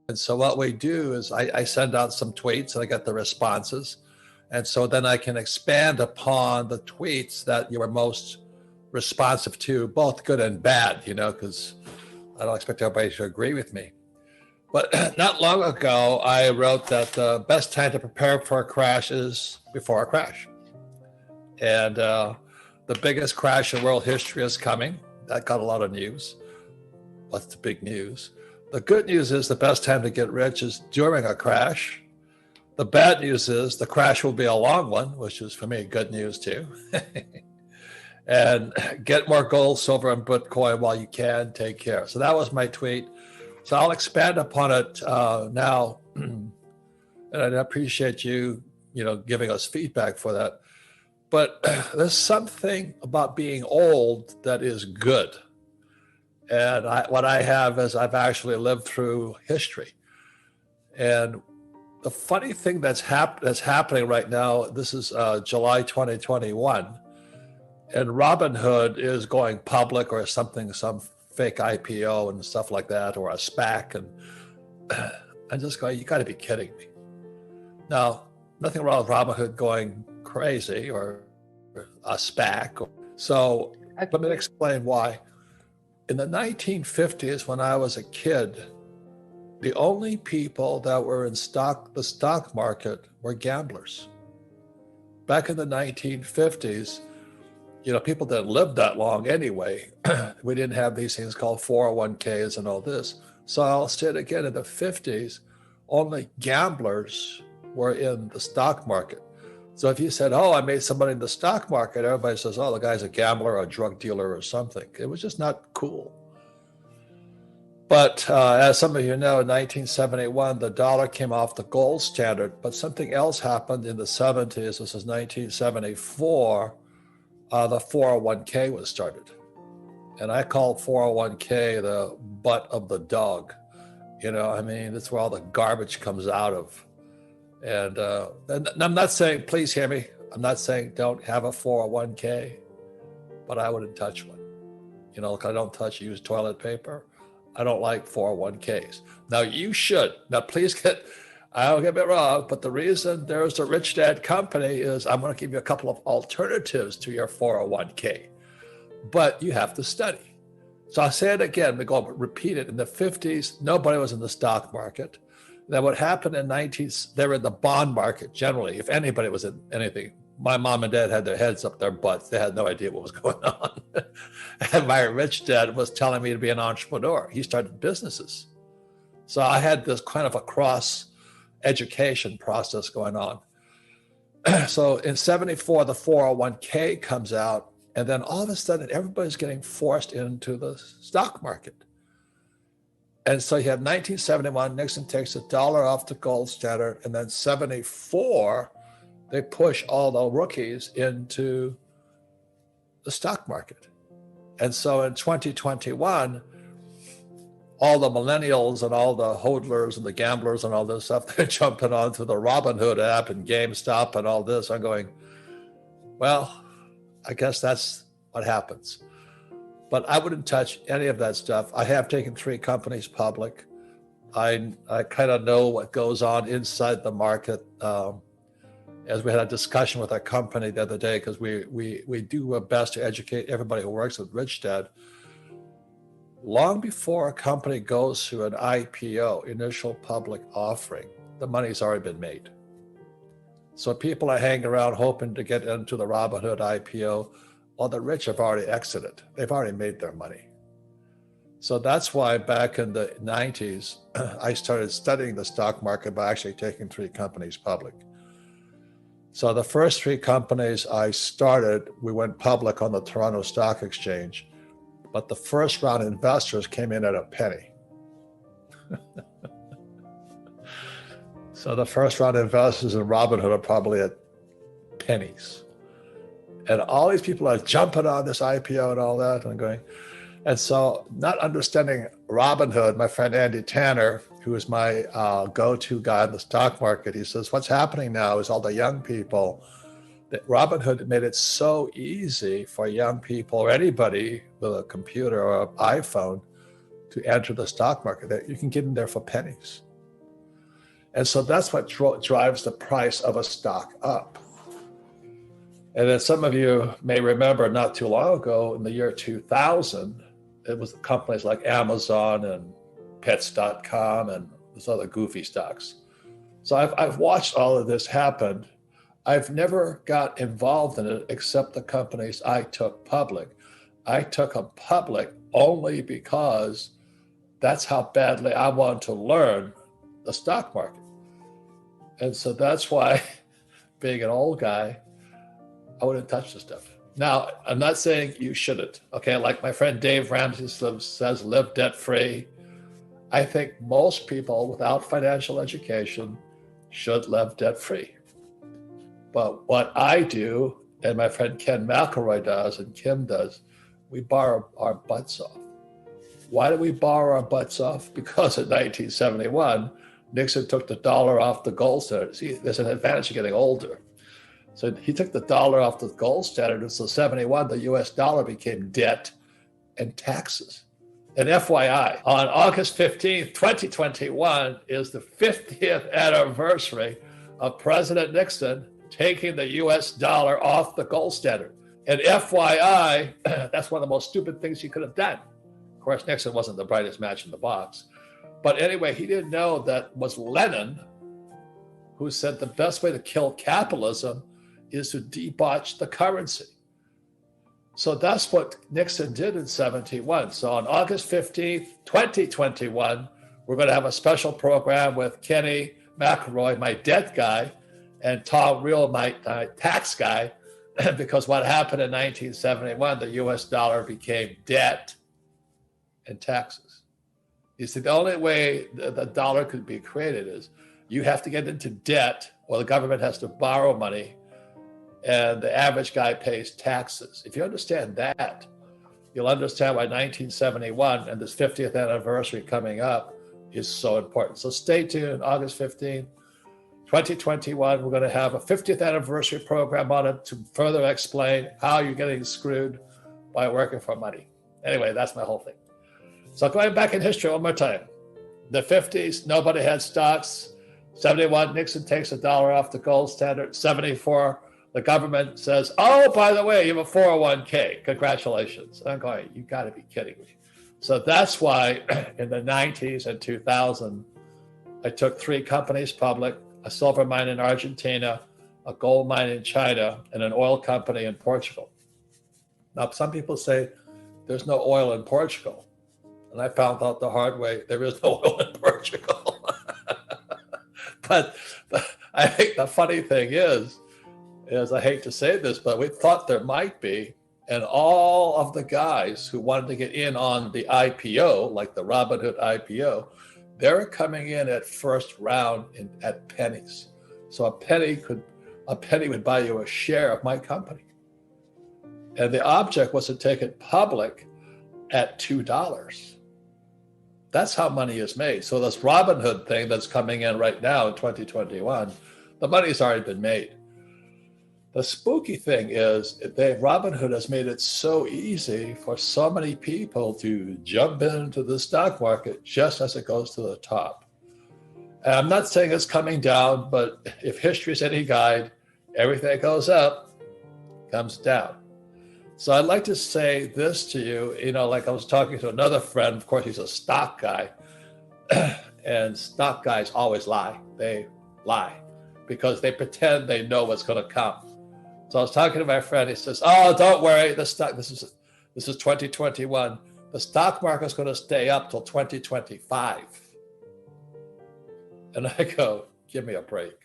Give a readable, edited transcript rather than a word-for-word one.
And so what we do is I send out some tweets and I get the responses. And so then I can expand upon the tweets that you were most responsive to, both good and bad, because I don't expect everybody to agree with me. But not long ago, I wrote that the best time to prepare for a crash is before a crash. And the biggest crash in world history is coming. That got a lot of news. What's the big news? The good news is the best time to get rich is during a crash. The bad news is the crash will be a long one, which is for me good news too. And get more gold, silver, and Bitcoin while you can. Take care. So that was my tweet. So I'll expand upon it now. And I appreciate you, giving us feedback for that. But there's something about being old that is good. And what I have is I've actually lived through history. And the funny thing that's happening right now, this is July 2021, and Robinhood is going public or something, some fake IPO and stuff like that, or a SPAC. And I'm just going, you got to be kidding me. Now, nothing wrong with Robinhood going crazy or a SPAC. So let me explain why. In the 1950s, when I was a kid, the only people that were in the stock market were gamblers. Back in the 1950s, people didn't live that long anyway. We didn't have these things called 401ks and all this. So I'll say it again, in the 50s, only gamblers were in the stock market. So if you said, oh, I made some money in the stock market, everybody says, oh, the guy's a gambler or a drug dealer or something. It was just not cool. But as some of you know, in 1971, the dollar came off the gold standard, but something else happened in the 70s. This is 1974, the 401k was started. And I call 401k the butt of the dog. That's where all the garbage comes out of. And I'm not saying, please hear me, I'm not saying don't have a 401k, but I wouldn't touch one. I don't touch used toilet paper. I don't like 401ks. Now you should. Now please I don't get me wrong, but the reason there's a Rich Dad company is I'm going to give you a couple of alternatives to your 401k, but you have to study. So I'll say it again, we go repeat it. In the 50s, nobody was in the stock market. Then what happened in they were in the bond market generally. If anybody was in anything, my mom and dad had their heads up their butts. They had no idea what was going on. And my rich dad was telling me to be an entrepreneur. He started businesses. So I had this kind of a cross education process going on. So in 74, the 401k comes out, and then all of a sudden everybody's getting forced into the stock market. And so you have 1971, Nixon takes the dollar off the gold standard, and then 74, they push all the rookies into the stock market. And so in 2021, all the millennials and all the hodlers and the gamblers and all this stuff, they're jumping onto the Robinhood app and GameStop and all this. I'm going, well, I guess that's what happens. But I wouldn't touch any of that stuff. I have taken 3 companies public. I kind of know what goes on inside the market. As we had a discussion with our company the other day, because we do our best to educate everybody who works with Rich Dad. Long before a company goes through an IPO, initial public offering, the money's already been made. So people are hanging around hoping to get into the Robinhood IPO. Well, the rich have already exited. They've already made their money. So that's why back in the 90s, I started studying the stock market by actually taking 3 companies public. So the first 3 companies I started, we went public on the Toronto Stock Exchange, but the first round investors came in at a penny. So the first round investors in Robinhood are probably at pennies. And all these people are jumping on this IPO and all that and going. And so not understanding Robinhood, my friend Andy Tanner, who is my go-to guy in the stock market, he says, what's happening now is all the young people, that Robinhood made it so easy for young people or anybody with a computer or an iPhone to enter the stock market that you can get in there for pennies. And so that's what drives the price of a stock up. And then some of you may remember not too long ago in the year 2000, it was companies like Amazon and Pets.com and those other goofy stocks. So I've watched all of this happen. I've never got involved in it except the companies I took public. I took them public only because that's how badly I wanted to learn the stock market. And so that's why, being an old guy, I wouldn't touch this stuff. Now, I'm not saying you shouldn't. Okay, like my friend Dave Ramsey says, live debt-free. I think most people without financial education should live debt-free. But what I do, and my friend Ken McElroy does, and Kim does, we borrow our butts off. Why do we borrow our butts off? Because in 1971, Nixon took the dollar off the gold standard. See, there's an advantage of getting older. So he took the dollar off the gold standard, and so 71, the US dollar became debt and taxes. And FYI, on August 15th, 2021 is the 50th anniversary of President Nixon taking the US dollar off the gold standard. And FYI, that's one of the most stupid things he could have done. Of course, Nixon wasn't the brightest match in the box. But anyway, he didn't know that was Lenin who said the best way to kill capitalism is to debauch the currency. So that's what Nixon did in 71. So on August 15th, 2021, we're going to have a special program with Kenny McElroy, my debt guy, and Tom Real, my tax guy, because what happened in 1971, the US dollar became debt and taxes. You see, the only way the dollar could be created is you have to get into debt, or the government has to borrow money, and the average guy pays taxes. If you understand that, you'll understand why 1971 and this 50th anniversary coming up is so important. So stay tuned, August 15th, 2021. We're going to have a 50th anniversary program on it to further explain how you're getting screwed by working for money. Anyway, that's my whole thing. So going back in history one more time. The 50s, nobody had stocks. 71, Nixon takes the dollar off the gold standard. 74, the government says, oh, by the way, you have a 401k. Congratulations. And I'm going, you got to be kidding me. So that's why in the 90s and 2000, I took 3 companies public, a silver mine in Argentina, a gold mine in China, and an oil company in Portugal. Now, some people say there's no oil in Portugal. And I found out the hard way, there is no oil in Portugal. But I think the funny thing is I hate to say this, but we thought there might be, and all of the guys who wanted to get in on the IPO, like the Robinhood IPO, they're coming in at first round at pennies. So a penny would buy you a share of my company. And the object was to take it public at $2. That's how money is made. So this Robinhood thing that's coming in right now in 2021, the money's already been made. The spooky thing is Robinhood has made it so easy for so many people to jump into the stock market just as it goes to the top. And I'm not saying it's coming down, but if history is any guide, everything that goes up comes down. So I'd like to say this to you, like I was talking to another friend, of course, he's a stock guy, and stock guys always lie. They lie because they pretend they know what's going to come. So I was talking to my friend, he says, oh, don't worry, this is 2021. The stock market's going to stay up till 2025. And I go, give me a break.